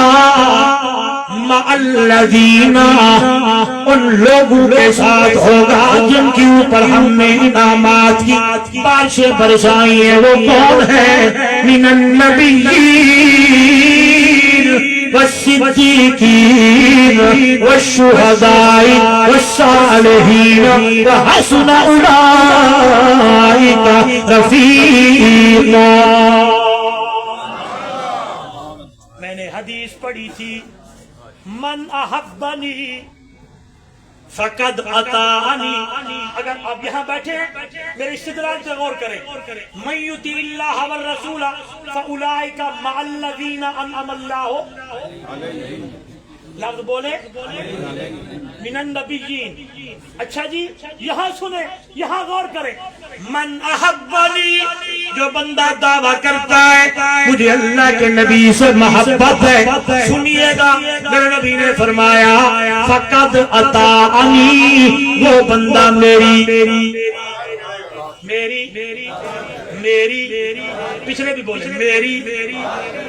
مَعَ الَّذِينَ ان لوگوں کے ساتھ ہوگا جن کے اوپر ہم نے انعامات کی بارشیں برسائی ہیں وہ کون ہے من النبیین والصدیقین والشہداء والصالحین وحسن اولئک رفیقا میں نے حدیث پڑھی تھی من احبنی فقد اطاعنی اگر آپ یہاں بیٹھے ہیں میرے استدلال سے غور کریں من یطیع اللہ والرسول فاولئک مع الذین انعم اللہ لفظ بولے من النبیین اچھا جی یہاں سنیں یہاں غور کریں من احبنی جو بندہ دعویٰ کرتا ہے مجھے اللہ کے نبی سے محبت ہے سنیے گا میرے نبی نے فرمایا فقد اطاعنی وہ بندہ میری پچھلے بھی بولے میری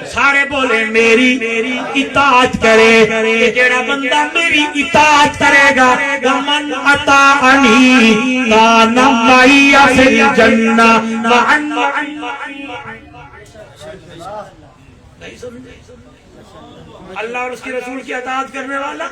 سارے بولے میری اطاعت کرے جیڑا بندہ میری اطاعت کرے گا ومن اطاعنی کان معی فی الجنہ اللہ اور اس کے رسول کی اطاعت کرنے والا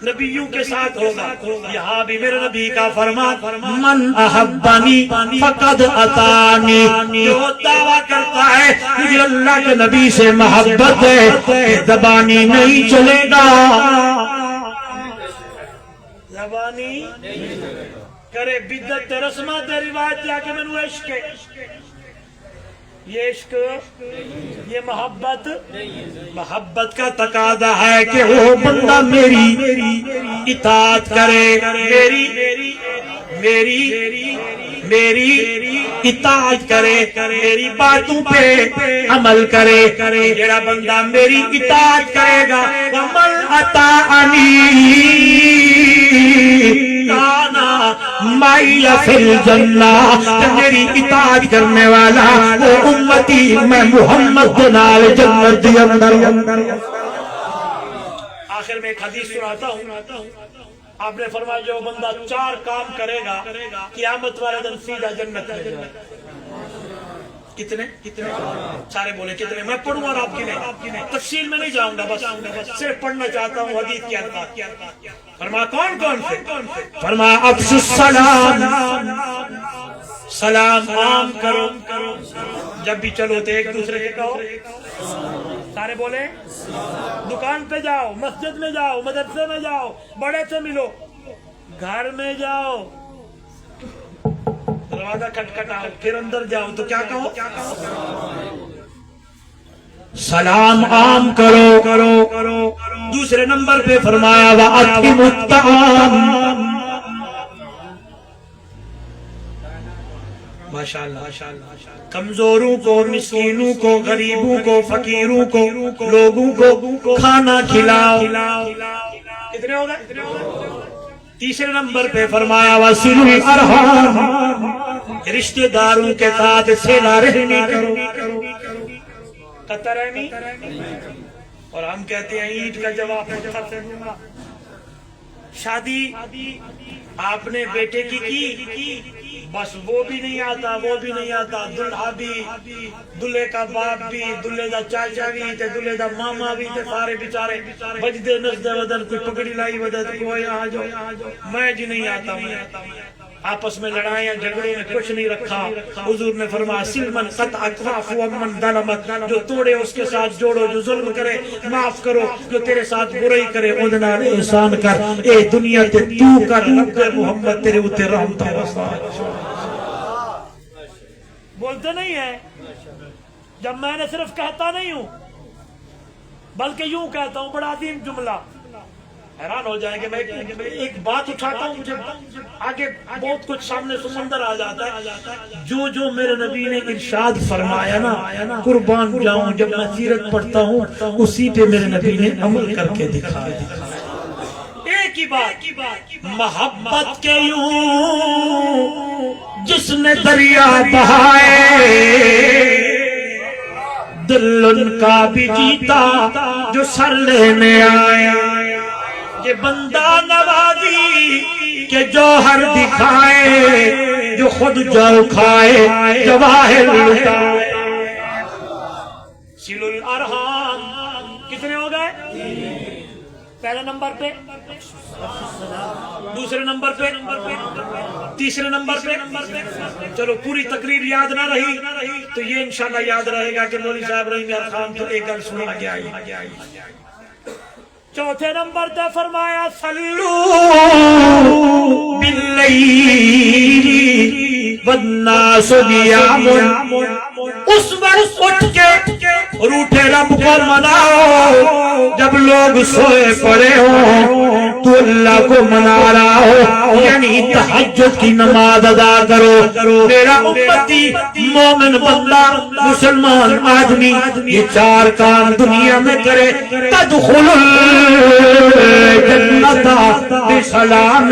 نبیوں کے ساتھ ہوگا یہاں بھی میرے نبی کا فرمان من احبنی فقد اطاعنی جو دعویٰ کرتا ہے مجھے اللہ کے نبی سے محبت ہے زبانی نہیں چلے گا زبانی کرے بدت رسمات روایت جا کے میں نے عشق ہے یہ عشق یہ محبت کا تقاضا ہے کہ وہ بندہ میری اطاعت کرے میری اطاعت کرے میری باتوں پہ عمل کرے جڑا بندہ میری اطاعت کرے گا ومن اطاعنی کانا معی فی الجنہ میری اطاعت کرنے والا وہ امتی میں محمد نال جنت دی اندر آخر میں ایک حدیث سناتا ہوں آپ نے فرمایا جو بندہ 4 کام کرے گا قیامت والے دن سیدھا جنت میں جائے گا کتنے سارے بولے کتنے میں پڑھوں اور آپ کی نہیں تفصیل میں نہیں جاؤں گا بس صرف پڑھنا چاہتا ہوں حدیث کی الفاظ فرمایا کون سے فرمایا افشوا السلام سلام عام کرو جب بھی چلو تو ایک دوسرے کے کہو سارے بولے دکان پہ جاؤ مسجد میں جاؤ مدرسے میں جاؤ بڑے سے ملو گھر میں جاؤ دروازہ کھٹکھٹاؤ پھر اندر جاؤ تو کیا کہو سلام عام کرو دوسرے نمبر پہ فرمایا وَأَطْعِمُوا الطَّعَامَ ماشاءاللہ کمزوروں کو مسکینوں کو غریبوں کو فقیروں کو لوگوں کو کھانا کھلاؤ کتنے ہو گئے تیسرے نمبر پہ فرمایا وَصِلُوا الْأَرْحَامَ رشتہ داروں کے ساتھ صلہ رحمی کرو قطر رحمی اور ہم کہتے ہیں عید کا جواب شادی آپ نے بیٹے کی بس وہ بھی نہیں آتا دلہا بھی دلہے کا باپ بھی دلہے دا چاچا بھی تے دلہے دا ماما بھی تے سارے بیچارے بجدے نسدے ودن کوئی پکڑی لائی ودن کوئی آ جاؤ میں جی نہیں آتا آپس میں لڑائیاں جھگڑوں میں کچھ نہیں رکھا. حضور نے فرمایا سلمن قطعت واعف عمن ظلمت، جو توڑے اس کے ساتھ جوڑو، جو ظلم کرے معاف کرو، جو تیرے ساتھ برائی کرے اودے نال احسان کر. اے دنیا تے تو کر لگے محمد تیرے اوتے رحمت واسطہ. بولتے نہیں ہے جب میں نے صرف کہتا نہیں ہوں بلکہ یوں کہتا ہوں. بڑا عظیم جملہ، حیران ہو جائیں گے. میں ایک بات اٹھاتا ہوں، مجھے آگے بہت کچھ سامنے سمندر آ جاتا ہے. جو میرے نبی نے ارشاد فرمایا نا، قربان جاؤں جب میں سیرت پڑھتا ہوں اسی پہ میرے نبی نے عمل کر کے دکھایا. ایک ہی بات، محبت کے یوں جس نے دریا بہائے، دل ان کا بھی جیتا جو سر لینے آیا. یہ بندہ نوازی کے جوہر دکھائے، جو خود جو کھائے جواہر لٹائے. سل الارحام کتنے ہو گئے؟ پہلے نمبر پہ، دوسرے نمبر پہ، تیسرے نمبر پہ. چلو پوری تقریر یاد نہ رہی تو یہ انشاءاللہ یاد رہے گا کہ مولوی صاحب رحیم یار خان تو ایک گل سنا گیا. چوتھے نمبر پہ فرمایا صلو باللیل والناس نیام. اس وقت اٹھ کے روٹھے رب کو مناؤ جب لوگ سوئے پڑے ہوں تو اللہ کو منا رہا ہو، یعنی تہجد کی نماز ادا کرو. میرا امتی مومن بندہ مسلمان آدمی یہ چار کام دنیا میں کرے، تدخل جنت بسلام،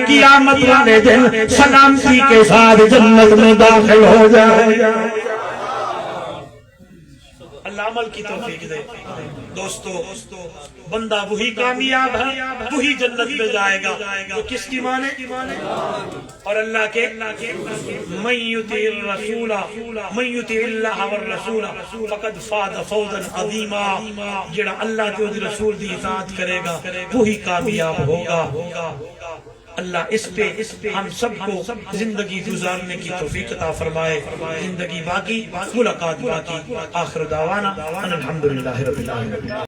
قیامت والے دن سلامتی کے ساتھ جنت میں داخل ہو جائے. اللہ عمل کی توفیق دے. دوستو بندہ وہی کامیاب ہے، وہی جنت میں جائے گا جو کس کی مانے اور اللہ کے. من یطیع الرسول من یطیع اللہ والرسول فقد فاز فوزا عظیما. جڑا اللہ کے رسول دی اطاعت کرے گا وہی کامیاب ہوگا. اللہ اس پہ ہم سب کو زندگی گزارنے کی توفیق عطا فرمائے. زندگی باقی، ملاقات باقی. آخر دعوانا الحمدللہ رب العالمین.